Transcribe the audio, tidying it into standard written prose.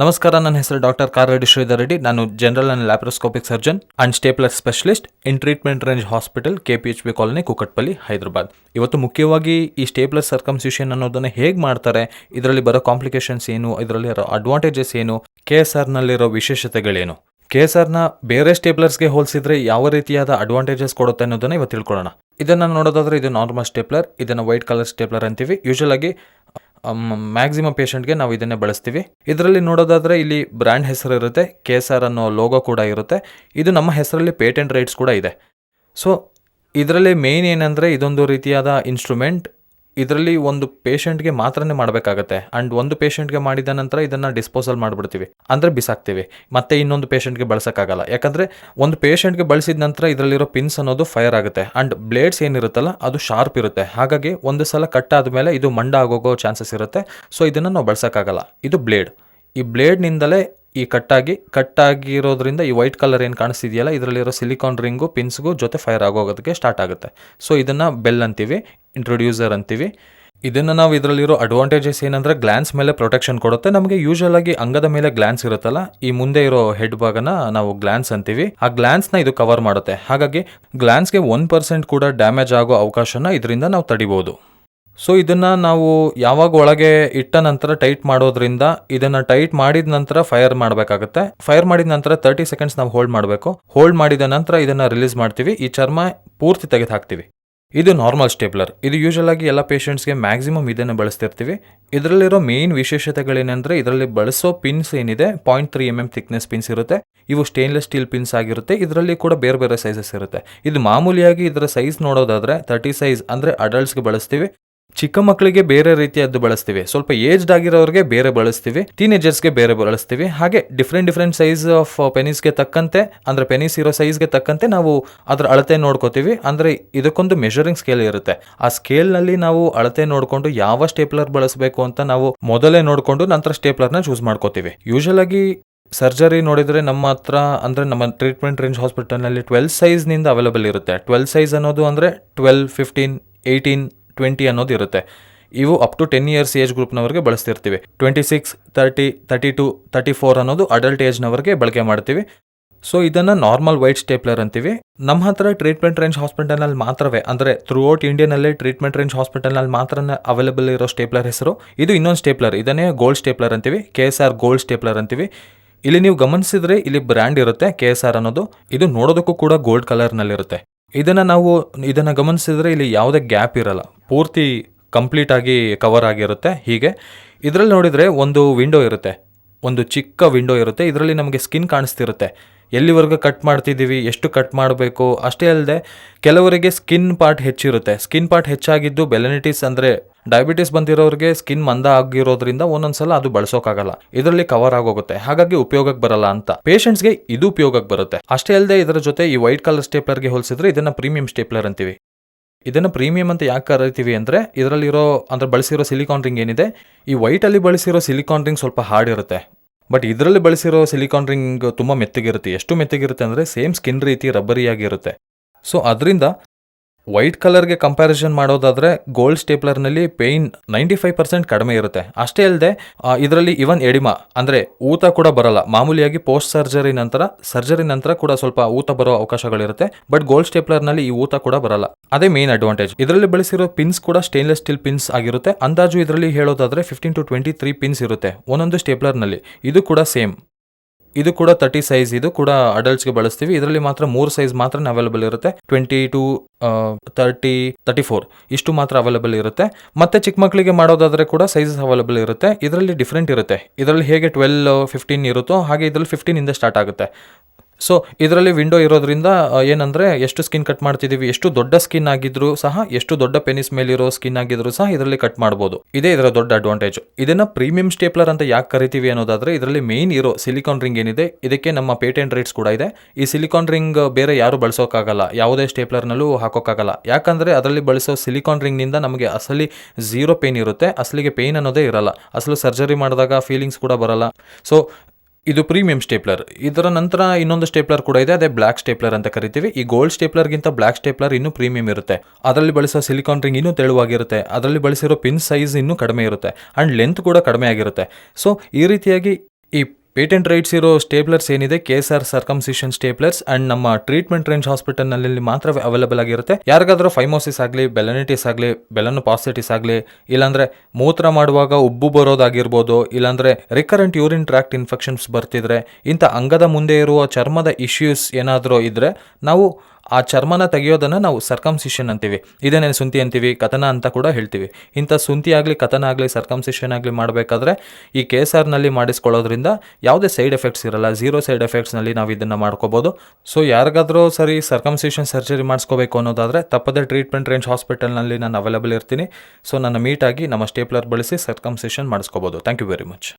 ನಮಸ್ಕಾರ, ನನ್ನ ಹೆಸರು ಡಾಕ್ಟರ್ ಕಾರರೆಡ್ಡಿ ಶ್ರೀಧರ್ ರೆಡ್ಡಿ. ನಾನು general and laparoscopic surgeon and stapler specialist in treatment range hospital, KPHB colony, Kukatpally, Hyderabad. ಇವತ್ತು ಮುಖ್ಯವಾಗಿ ಈ ಸ್ಟೇಪ್ಲರ್ ಸರ್ಕಮ್ಸಿಷನ್ ಅನ್ನೋದನ್ನು ಹೇಗೆ ಮಾಡ್ತಾರೆ, ಇದರಲ್ಲಿ ಬರೋ ಕಾಂಪ್ಲಿಕೇಶನ್ಸ್ ಏನು, ಇದರಲ್ಲಿ ಅಡ್ವಾಂಟೇಜಸ್ ಏನು, KSRನಲ್ಲಿರೋ ವಿಶೇಷತೆಗಳೇನು, KSRನ ಬೇರೆ ಸ್ಟೇಪ್ಲರ್ಸ್ಗೆ ಹೋಲಿಸಿದ್ರೆ ಯಾವ ರೀತಿಯಾದ ಅಡ್ವಾಂಟೇಜಸ್ ಕೊಡುತ್ತೆ ಅನ್ನೋದನ್ನ ಇವತ್ತು ತಿಳ್ಕೊಳ್ಳೋಣ. ಇದನ್ನು ನೋಡೋದಾದ್ರೆ ಇದು ನಾರ್ಮಲ್ ಸ್ಟೇಪ್ಲರ್, ಇದನ್ನು ವೈಟ್ ಕಲರ್ ಸ್ಟೇಪ್ಲರ್ ಅಂತೀವಿ. ಯೂಶಲ್ ಆಗಿ ಮ್ಯಾಕ್ಸಿಮಮ್ ಪೇಷಂಟ್ಗೆ ನಾವು ಇದನ್ನೇ ಬಳಸ್ತೀವಿ. ಇದರಲ್ಲಿ ನೋಡೋದಾದರೆ ಇಲ್ಲಿ ಬ್ರ್ಯಾಂಡ್ ಹೆಸರು ಇರುತ್ತೆ, KSR ಅನ್ನೋ ಲೋಗೋ ಕೂಡ ಇರುತ್ತೆ. ಇದು ನಮ್ಮ ಹೆಸರಲ್ಲಿ ಪೇಟೆಂಟ್ ರೈಟ್ಸ್ ಕೂಡ ಇದೆ. ಸೊ ಇದರಲ್ಲಿ ಮೇಯ್ನ್ ಏನಂದರೆ ಇದೊಂದು ರೀತಿಯಾದ ಇನ್ಸ್ಟ್ರೂಮೆಂಟ್. ಇದರಲ್ಲಿ ಒಂದು ಪೇಷಂಟ್ಗೆ ಮಾತ್ರನೇ ಮಾಡಬೇಕಾಗತ್ತೆ. ಆ್ಯಂಡ್ ಒಂದು ಪೇಷಂಟ್ಗೆ ಮಾಡಿದ ನಂತರ ಇದನ್ನು ಡಿಸ್ಪೋಸಲ್ ಮಾಡಿಬಿಡ್ತೀವಿ, ಅಂದರೆ ಬಿಸಾಕ್ತೀವಿ. ಮತ್ತೆ ಇನ್ನೊಂದು ಪೇಷಂಟ್ಗೆ ಬಳಸೋಕ್ಕಾಗಲ್ಲ. ಯಾಕಂದರೆ ಒಂದು ಪೇಷಂಟ್ಗೆ ಬಳಸಿದ ನಂತರ ಇದರಲ್ಲಿರೋ ಪಿನ್ಸ್ ಅನ್ನೋದು ಫೈರ್ ಆಗುತ್ತೆ. ಆ್ಯಂಡ್ ಬ್ಲೇಡ್ಸ್ ಏನಿರುತ್ತಲ್ಲ ಅದು ಶಾರ್ಪ್ ಇರುತ್ತೆ. ಹಾಗಾಗಿ ಒಂದು ಸಲ ಕಟ್ ಆದಮೇಲೆ ಇದು ಮಂಡ ಆಗೋಗೋ ಚಾನ್ಸಸ್ ಇರುತ್ತೆ. ಸೊ ಇದನ್ನು ನಾವು ಬಳಸೋಕ್ಕಾಗಲ್ಲ. ಇದು ಬ್ಲೇಡ್. ಈ ಬ್ಲೇಡ್ನಿಂದಲೇ ಈ ಕಟ್ಟಾಗಿರೋದ್ರಿಂದ ಈ ವೈಟ್ ಕಲರ್ ಏನು ಕಾಣಿಸ್ತಿದೆಯಲ್ಲ, ಇದರಲ್ಲಿರೋ ಸಿಲಿಕಾನ್ ರಿಂಗು ಪಿನ್ಸ್ಗೂ ಜೊತೆ ಫೈರ್ ಆಗೋಗೋದಕ್ಕೆ ಸ್ಟಾರ್ಟ್ ಆಗುತ್ತೆ. ಸೊ ಇದನ್ನು ಬೆಲ್ ಅಂತೀವಿ, ಇಂಟ್ರೊಡ್ಯೂಸರ್ ಅಂತೀವಿ. ಇದನ್ನು ನಾವು ಇದರಲ್ಲಿರೋ ಅಡ್ವಾಂಟೇಜಸ್ ಏನಂದರೆ ಗ್ಲ್ಯಾನ್ಸ್ ಮೇಲೆ ಪ್ರೊಟೆಕ್ಷನ್ ಕೊಡುತ್ತೆ. ನಮಗೆ ಯೂಶಲ್ ಆಗಿ ಅಂಗದ ಮೇಲೆ ಗ್ಲ್ಯಾನ್ಸ್ ಇರುತ್ತಲ್ಲ, ಈ ಮುಂದೆ ಇರೋ ಹೆಡ್ ಭಾಗನ ನಾವು ಗ್ಲ್ಯಾನ್ಸ್ ಅಂತೀವಿ. ಆ ಗ್ಲ್ಯಾನ್ಸ್ನ ಇದು ಕವರ್ ಮಾಡುತ್ತೆ. ಹಾಗಾಗಿ ಗ್ಲ್ಯಾನ್ಸ್ಗೆ 1% ಕೂಡ ಡ್ಯಾಮೇಜ್ ಆಗೋ ಅವಕಾಶನ ಇದರಿಂದ ನಾವು ತಡಿಬೋದು. ಸೊ ಇದನ್ನು ನಾವು ಯಾವಾಗ ಒಳಗೆ ಇಟ್ಟ ನಂತರ ಟೈಟ್ ಮಾಡೋದ್ರಿಂದ, ಇದನ್ನು ಟೈಟ್ ಮಾಡಿದ ನಂತರ ಫೈರ್ ಮಾಡಬೇಕಾಗುತ್ತೆ. ಫೈರ್ ಮಾಡಿದ ನಂತರ 30 ಸೆಕೆಂಡ್ಸ್ ನಾವು ಹೋಲ್ಡ್ ಮಾಡಬೇಕು. ಹೋಲ್ಡ್ ಮಾಡಿದ ನಂತರ ಇದನ್ನು ರಿಲೀಸ್ ಮಾಡ್ತೀವಿ. ಈ ಚರ್ಮ ಪೂರ್ತಿ ತೆಗೆದು ಹಾಕ್ತೀವಿ. ಇದು ನಾರ್ಮಲ್ ಸ್ಟೇಪ್ಲರ್. ಇದು ಯೂಶಲ್ ಆಗಿ ಎಲ್ಲ ಪೇಷಂಟ್ಸ್ಗೆ ಮ್ಯಾಕ್ಸಿಮಮ್ ಇದನ್ನು ಬಳಸ್ತಿರ್ತೀವಿ. ಇದರಲ್ಲಿರೋ ಮೇನ್ ವಿಶೇಷತೆಗಳೇನೆಂದರೆ ಇದರಲ್ಲಿ ಬಳಸೋ ಪಿನ್ಸ್ ಏನಿದೆ 0.3 mm ಥಿಕ್ನೆಸ್ ಪಿನ್ಸ್ ಇರುತ್ತೆ. ಇವು ಸ್ಟೇನ್ಲೆಸ್ ಸ್ಟೀಲ್ ಪಿನ್ಸ್ ಆಗಿರುತ್ತೆ. ಇದರಲ್ಲಿ ಕೂಡ ಬೇರೆ ಬೇರೆ ಸೈಜಸ್ ಇರುತ್ತೆ. ಇದು ಮಾಮೂಲಿಯಾಗಿ ಇದರ ಸೈಜ್ ನೋಡೋದಾದರೆ 30 ಸೈಜ್ ಅಂದರೆ ಅಡಲ್ಟ್ಸ್ಗೆ ಬಳಸ್ತೀವಿ. ಚಿಕ್ಕ ಮಕ್ಕಳಿಗೆ ಬೇರೆ ರೀತಿಯದ್ದು ಬಳಸ್ತೀವಿ. ಸ್ವಲ್ಪ ಏಜ್ಡ್ ಆಗಿರೋರಿಗೆ ಬೇರೆ ಬಳಸ್ತೀವಿ. ಟೀನೇಜರ್ಸ್ಗೆ ಬೇರೆ ಬಳಸ್ತೀವಿ. ಹಾಗೆ ಡಿಫ್ರೆಂಟ್ ಸೈಜ್ ಆಫ್ ಪೆನಿಸ್ಗೆ ತಕ್ಕಂತೆ, ಅಂದರೆ ಪೆನಿಸ್ ಇರೋ ಸೈಜ್ಗೆ ತಕ್ಕಂತೆ ನಾವು ಅದರ ಅಳತೆ ನೋಡ್ಕೋತೀವಿ. ಅಂದರೆ ಇದಕ್ಕೊಂದು ಮೆಷರಿಂಗ್ ಸ್ಕೇಲ್ ಇರುತ್ತೆ. ಆ ಸ್ಕೇಲ್ನಲ್ಲಿ ನಾವು ಅಳತೆ ನೋಡಿಕೊಂಡು ಯಾವ ಸ್ಟೇಪ್ಲರ್ ಬಳಸಬೇಕು ಅಂತ ನಾವು ಮೊದಲೇ ನೋಡಿಕೊಂಡು ನಂತರ ಸ್ಟೇಪ್ಲರ್ನ ಚೂಸ್ ಮಾಡ್ಕೋತೀವಿ. ಯೂಶಲ್ ಆಗಿ ಸರ್ಜರಿ ನೋಡಿದರೆ ನಮ್ಮ ಹತ್ರ, ಅಂದರೆ ನಮ್ಮ ಟ್ರೀಟ್ಮೆಂಟ್ ರೇಂಜ್ ಹಾಸ್ಪಿಟಲ್ನಲ್ಲಿ 12 ಸೈಜ್ನಿಂದ ಅವೈಲೇಬಲ್ ಇರುತ್ತೆ. 12 ಸೈಜ್ ಅನ್ನೋದು ಅಂದರೆ 12, 15, 18, 20 ಅನ್ನೋದು ಇರುತ್ತೆ. ಇವು ಅಪ್ ಟು 10 ಇಯರ್ಸ್ ಏಜ್ ಗ್ರೂಪ್ನವರಿಗೆ ಬಳಸ್ತಿರ್ತೀವಿ. 26, 30, 32, 34 ಅನ್ನೋದು ಅಡಲ್ಟ್ ಏಜ್ನವರಿಗೆ ಬಳಕೆ ಮಾಡ್ತೀವಿ. ಸೊ ಇದನ್ನು ನಾರ್ಮಲ್ ವೈಟ್ ಸ್ಟೇಪ್ಲರ್ ಅಂತೀವಿ. ನಮ್ಮ ಹತ್ರ ಟ್ರೀಟ್ಮೆಂಟ್ ರೇಂಜ್ ಹಾಸ್ಪಿಟಲ್ನಲ್ಲಿ ಮಾತ್ರವೇ, ಅಂದರೆ ಥ್ರೂಔಟ್ ಇಂಡಿಯಾನಲ್ಲೇ ಟ್ರೀಟ್ಮೆಂಟ್ ರೇಂಜ್ ಹಾಸ್ಪಿಟಲ್ನಲ್ಲಿ ಮಾತ್ರ ಅವೈಲೇಬಲ್ ಇರೋ ಸ್ಟೇಪ್ಲರ್ ಹೆಸರು ಇದು. ಇನ್ನೊಂದು ಸ್ಟೇಪ್ಲರ್, ಇದನ್ನೇ ಗೋಲ್ಡ್ ಸ್ಟೇಪ್ಲರ್ ಅಂತೀವಿ. KSR ಗೋಲ್ಡ್ ಸ್ಟೇಪ್ಲರ್ ಅಂತೀವಿ. ಇಲ್ಲಿ ನೀವು ಗಮನಿಸಿದ್ರೆ ಇಲ್ಲಿ ಬ್ರ್ಯಾಂಡ್ ಇರುತ್ತೆ KSR ಅನ್ನೋದು. ಇದು ನೋಡೋದಕ್ಕೂ ಕೂಡ ಗೋಲ್ಡ್ ಕಲರ್ನಲ್ಲಿರುತ್ತೆ. ಇದನ್ನು ಗಮನಿಸಿದ್ರೆ ಇಲ್ಲಿ ಯಾವುದೇ ಗ್ಯಾಪ್ ಇರಲ್ಲ, ಪೂರ್ತಿ ಕಂಪ್ಲೀಟ್ ಆಗಿ ಕವರ್ ಆಗಿರುತ್ತೆ. ಹೀಗೆ ಇದರಲ್ಲಿ ನೋಡಿದರೆ ಒಂದು ವಿಂಡೋ ಇರುತ್ತೆ, ಒಂದು ಚಿಕ್ಕ ವಿಂಡೋ ಇರುತ್ತೆ. ಇದರಲ್ಲಿ ನಮಗೆ ಸ್ಕಿನ್ ಕಾಣಿಸ್ತಿರುತ್ತೆ. ಎಲ್ಲಿವರೆಗೂ ಕಟ್ ಮಾಡ್ತಿದ್ದೀವಿ, ಎಷ್ಟು ಕಟ್ ಮಾಡಬೇಕು. ಅಷ್ಟೇ ಅಲ್ಲದೆ ಕೆಲವರಿಗೆ ಸ್ಕಿನ್ ಪಾರ್ಟ್ ಹೆಚ್ಚಿರುತ್ತೆ. ಸ್ಕಿನ್ ಪಾರ್ಟ್ ಹೆಚ್ಚಾಗಿದ್ದು ಬೆಲೆನಿಟಿಸ್, ಅಂದರೆ ಡಯಾಬಿಟಿಸ್ ಬಂದಿರೋರಿಗೆ ಸ್ಕಿನ್ ಮಂದ ಆಗಿರೋದ್ರಿಂದ ಒಂದೊಂದ್ಸಲ ಅದು ಬಳಸೋಕ್ಕಾಗಲ್ಲ, ಇದರಲ್ಲಿ ಕವರ್ ಆಗೋಗುತ್ತೆ. ಹಾಗಾಗಿ ಉಪಯೋಗಕ್ಕೆ ಬರಲ್ಲ ಅಂತ ಪೇಷಂಟ್ಸ್ಗೆ ಇದು ಉಪಯೋಗಕ್ಕೆ ಬರುತ್ತೆ. ಅಷ್ಟೇ ಅಲ್ಲದೆ ಇದರ ಜೊತೆ ಈ ವೈಟ್ ಕಲರ್ ಸ್ಟೇಪ್ಲರ್ಗೆ ಹೋಲಿಸಿದ್ರೆ ಇದನ್ನು ಪ್ರೀಮಿಯಂ ಸ್ಟೇಪ್ಲರ್ ಅಂತೀವಿ. ಇದನ್ನು ಪ್ರೀಮಿಯಂ ಅಂತ ಯಾಕೆ ಕರಿತೀವಿ ಅಂದರೆ ಇದರಲ್ಲಿರೋ, ಅಂದರೆ ಬಳಸಿರೋ ಸಿಲಿಕಾನ್ ರಿಂಗ್ ಏನಿದೆ, ಈ ವೈಟಲ್ಲಿ ಬಳಸಿರೋ ಸಿಲಿಕಾನ್ ರಿಂಗ್ ಸ್ವಲ್ಪ ಹಾರ್ಡ್ ಇರುತ್ತೆ. ಬಟ್ ಇದರಲ್ಲಿ ಬಳಸಿರೋ ಸಿಲಿಕಾನ್ ರಿಂಗ್ ತುಂಬ ಮೆತ್ತಗಿರುತ್ತೆ. ಎಷ್ಟು ಮೆತ್ತಗಿರುತ್ತೆ ಅಂದರೆ ಸೇಮ್ ಸ್ಕಿನ್ ರೀತಿ ರಬ್ಬರಿಯಾಗಿರುತ್ತೆ. ಸೊ ಅದರಿಂದ ವೈಟ್ ಕಲರ್ಗೆ ಕಂಪ್ಯಾರಿಸನ್ ಮಾಡೋದಾದರೆ ಗೋಲ್ಡ್ ಸ್ಟೇಪ್ಲರ್ನಲ್ಲಿ ಪೇಯ್ನ್ 95% ಕಡಿಮೆ ಇರುತ್ತೆ. ಅಷ್ಟೇ ಅಲ್ಲದೆ ಇದರಲ್ಲಿ ಇವನ್ ಎಡಿಮಾ, ಅಂದರೆ ಊತ ಕೂಡ ಬರಲ್ಲ. ಮಾಮೂಲಿಯಾಗಿ ಪೋಸ್ಟ್ ಸರ್ಜರಿ ನಂತರ ಕೂಡ ಸ್ವಲ್ಪ ಊತ ಬರೋ ಅವಕಾಶಗಳಿರುತ್ತೆ. ಬಟ್ ಗೋಲ್ಡ್ ಸ್ಟೇಪ್ಲರ್ನಲ್ಲಿ ಈ ಊತ ಕೂಡ ಬರಲ್ಲ. ಅದೇ ಮೇನ್ ಅಡ್ವಾಂಟೇಜ್. ಇದರಲ್ಲಿ ಬಳಸಿರೋ ಪಿನ್ಸ್ ಕೂಡ ಸ್ಟೇನ್ಲೆಸ್ ಸ್ಟೀಲ್ ಪಿನ್ಸ್ ಆಗಿರುತ್ತೆ. ಅಂದಾಜು ಇದರಲ್ಲಿ ಹೇಳೋದಾದರೆ 15 to 23 ಪಿನ್ಸ್ ಇರುತ್ತೆ ಒಂದೊಂದು ಸ್ಟೇಪ್ಲರ್ನಲ್ಲಿ. ಇದು ಕೂಡ ಸೇಮ್, ಇದು ಕೂಡ 30 ಸೈಜ್. ಇದು ಕೂಡ ಅಡಲ್ಟ್ಸ್ಗೆ ಬಳಸ್ತೀವಿ. ಇದರಲ್ಲಿ ಮಾತ್ರ 3 ಸೈಜ್ ಮಾತ್ರ ಅವೈಲೇಬಲ್ ಇರುತ್ತೆ. 22, 30, 34 ಇಷ್ಟು ಮಾತ್ರ ಅವೈಲೇಬಲ್ ಇರುತ್ತೆ. ಮತ್ತೆ ಚಿಕ್ಕ ಮಕ್ಕಳಿಗೆ ಮಾಡೋದಾದರೆ ಕೂಡ ಸೈಜಸ್ ಅವೈಲೇಬಲ್ ಇರುತ್ತೆ. ಇದರಲ್ಲಿ ಡಿಫ್ರೆಂಟ್ ಇರುತ್ತೆ. ಇದರಲ್ಲಿ ಹೇಗೆ 12, 15 ಇರುತ್ತೋ ಹಾಗೆ ಇದರಲ್ಲಿ 15 ಇಂದ ಸ್ಟಾರ್ಟ್ ಆಗುತ್ತೆ. ಸೊ ಇದರಲ್ಲಿ ವಿಂಡೋ ಇರೋದ್ರಿಂದ ಏನಂದರೆ ಎಷ್ಟು ಸ್ಕಿನ್ ಕಟ್ ಮಾಡ್ತಿದ್ದೀವಿ, ಎಷ್ಟು ದೊಡ್ಡ ಸ್ಕಿನ್ ಆಗಿದ್ರು ಸಹ, ಎಷ್ಟು ದೊಡ್ಡ ಪೆನಿಸ್ ಮೇಲಿರೋ ಸ್ಕಿನ್ ಆಗಿದ್ರು ಸಹ ಇದರಲ್ಲಿ ಕಟ್ ಮಾಡ್ಬೋದು. ಇದೇ ಇದರ ದೊಡ್ಡ ಅಡ್ವಾಂಟೇಜ್. ಇದನ್ನು ಪ್ರೀಮಿಯಂ ಸ್ಟೇಪ್ಲರ್ ಅಂತ ಯಾಕೆ ಕರಿತೀವಿ ಅನ್ನೋದಾದರೆ ಇದರಲ್ಲಿ ಮೇನ್ ಇರೋ ಸಿಲಿಕಾನ್ ರಿಂಗ್ ಏನಿದೆ, ಇದಕ್ಕೆ ನಮ್ಮ ಪೇಟೆಂಟ್ ರೈಟ್ಸ್ ಕೂಡ ಇದೆ. ಈ ಸಿಲಿಕಾನ್ ರಿಂಗ್ ಬೇರೆ ಯಾರು ಬಳಸೋಕ್ಕಾಗಲ್ಲ, ಯಾವುದೇ ಸ್ಟೇಪ್ಲರ್ನಲ್ಲೂ ಹಾಕೋಕ್ಕಾಗಲ್ಲ. ಯಾಕಂದರೆ ಅದರಲ್ಲಿ ಬಳಸೋ ಸಿಲಿಕಾನ್ ರಿಂಗ್ನಿಂದ ನಮಗೆ ಅಸಲಿ 0 ಪೇನ್ ಇರುತ್ತೆ. ಅಸಲಿಗೆ ಪೇನ್ ಅನ್ನೋದೇ ಇರಲ್ಲ. ಅಸಲು ಸರ್ಜರಿ ಮಾಡಿದಾಗ ಫೀಲಿಂಗ್ಸ್ ಕೂಡ ಬರಲ್ಲ. ಸೊ ಇದು ಪ್ರೀಮಿಯಂ ಸ್ಟೇಪ್ಲರ್. ಇದರ ನಂತರ ಇನ್ನೊಂದು ಸ್ಟೇಪ್ಲರ್ ಕೂಡ ಇದೆ, ಅದೇ ಬ್ಲ್ಯಾಕ್ ಸ್ಟೇಪ್ಲರ್ ಅಂತ ಕರಿತೀವಿ. ಈ ಗೋಲ್ಡ್ ಸ್ಟೇಪ್ಲರ್ಗಿಂತ ಬ್ಲ್ಯಾಕ್ ಸ್ಟೇಪ್ಲರ್ ಇನ್ನೂ ಪ್ರೀಮಿಯಂ ಇರುತ್ತೆ. ಅದರಲ್ಲಿ ಬಳಸೋ ಸಿಲಿಕಾನ್ ರಿಂಗ್ ಇನ್ನೂ ತೆಳುವಾಗಿರುತ್ತೆ. ಅದರಲ್ಲಿ ಬಳಸಿರೋ ಪಿನ್ ಸೈಜ್ ಇನ್ನೂ ಕಡಿಮೆ ಇರುತ್ತೆ. ಆ್ಯಂಡ್ ಲೆಂತ್ ಕೂಡ ಕಡಿಮೆ ಆಗಿರುತ್ತೆ. ಸೊ ಈ ರೀತಿಯಾಗಿ ಈ ಪೇಟೆಂಟ್ ರೈಟ್ಸ್ ಇರೋ ಸ್ಟೇಪ್ಲರ್ಸ್ ಏನಿದೆ KSR ಸರ್ಕಮ್ಸಿಷನ್ ಸ್ಟೇಪ್ಲರ್ಸ್ ಅಂಡ್ ನಮ್ಮ ಟ್ರೀಟ್ಮೆಂಟ್ ರೇಂಜ್ ಹಾಸ್ಪಿಟಲ್ನಲ್ಲಿ ಮಾತ್ರ ಅವೈಲೇಬಲ್ ಆಗಿರುತ್ತೆ. ಯಾರಿಗಾದ್ರೂ ಫೈಮೋಸಿಸ್ ಆಗಲಿ, ಬೆಲನಿಟಿಸ್ ಆಗಲಿ, ಬೆಲನೋಪಾಸ್ಟೈಟಿಸ್ ಆಗಲಿ, ಇಲ್ಲಾಂದ್ರೆ ಮೂತ್ರ ಮಾಡುವಾಗ ಉಬ್ಬು ಬರೋದಾಗಿರ್ಬೋದು, ಇಲ್ಲಾಂದ್ರೆ ರಿಕರೆಂಟ್ ಯೂರಿನ್ ಟ್ರ್ಯಾಕ್ಟ್ ಇನ್ಫೆಕ್ಷನ್ಸ್ ಬರ್ತಿದ್ರೆ, ಇಂಥ ಅಂಗದ ಮುಂದೆ ಇರುವ ಚರ್ಮದ ಇಶ್ಯೂಸ್ ಏನಾದರೂ ಇದ್ರೆ ನಾವು ಆ ಚರ್ಮನ ತೆಗೆಯೋದನ್ನು ನಾವು ಸರ್ಕಮ್ಸಿಷನ್ ಅಂತೀವಿ. ಇದನ್ನೇ ಸುಂತಿ ಅಂತೀವಿ, ಕಥನ ಅಂತ ಕೂಡ ಹೇಳ್ತೀವಿ. ಇಂಥ ಸುಂತಿ ಆಗಲಿ, ಕಥನ ಆಗಲಿ, ಸರ್ಕಮ್ಸಿಷನ್ ಆಗಲಿ ಮಾಡಬೇಕಾದ್ರೆ ಈ KSRನಲ್ಲಿ ಮಾಡಿಸ್ಕೊಳ್ಳೋದ್ರಿಂದ ಯಾವುದೇ ಸೈಡ್ ಎಫೆಕ್ಟ್ಸ್ ಇರಲ್ಲ. 0 ಸೈಡ್ ಎಫೆಕ್ಟ್ಸ್ನಲ್ಲಿ ನಾವು ಇದನ್ನು ಮಾಡ್ಕೋಬೋದು. ಸೊ ಯಾರಿಗಾದ್ರೂ ಸರಿ ಸರ್ಕಮ್ಸಿಷನ್ ಸರ್ಜರಿ ಮಾಡಿಸ್ಕೋಬೇಕು ಅನ್ನೋದಾದರೆ ತಪ್ಪದೇ ಟ್ರೀಟ್ಮೆಂಟ್ ರೇಂಜ್ ಹಾಸ್ಪಿಟಲ್ನಲ್ಲಿ ನಾನು ಅವೈಲೇಬಲ್ ಇರ್ತೀನಿ. ಸೊ ನನ್ನ ಮೀಟಾಗಿ ನಮ್ಮ ಸ್ಟೇಪ್ಲರ್ ಬಳಸಿ ಸರ್ಕಮ್ಸಿಷನ್ ಮಾಡಿಸ್ಕೋಬೋದು. Thank you very much.